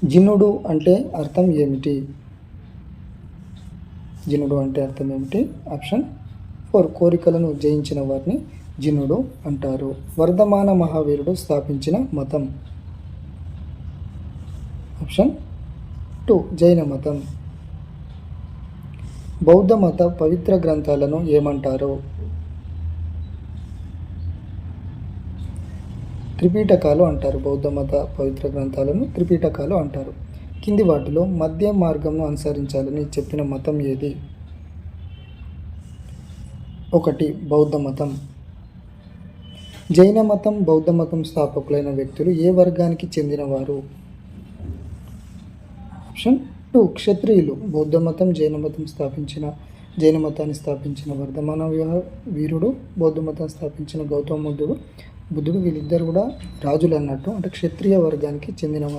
జినుడు అంటే అర్థం ఏమిటి? జినుడు అంటే అర్థం ఏమిటి? ఆప్షన్ 4 కోరికలను జయించిన వారిని జినుడు అంటారు. వర్ధమాన మహావీరుడు స్థాపించిన మతం? ఆప్షన్ 2 జైన మతం. బౌద్ధ మత పవిత్ర గ్రంథాలను ఏమంటారు? త్రిపీటకాలు అంటారు. బౌద్ధ మత పవిత్ర గ్రంథాలను త్రిపీటకాలు అంటారు. కింది వాటిలో మధ్య మార్గంను అనుసరించాలని చెప్పిన మతం ఏది? 1 బౌద్ధ మతం. జైన మతం, బౌద్ధ మతం స్థాపకులైన వ్యక్తులు ఏ వర్గానికి చెందినవారు? ఆప్షన్ 2 క్షత్రియులు. బౌద్ధ మతం, జైన మతాన్ని స్థాపించిన వర్ధమాన వీరుడు, బౌద్ధ మతాన్ని స్థాపించిన గౌతమ బుద్ధుడు వీళ్ళిద్దరు కూడా రాజులు అన్నట్టు, అంటే క్షత్రియ వర్గానికి చెందినవారు.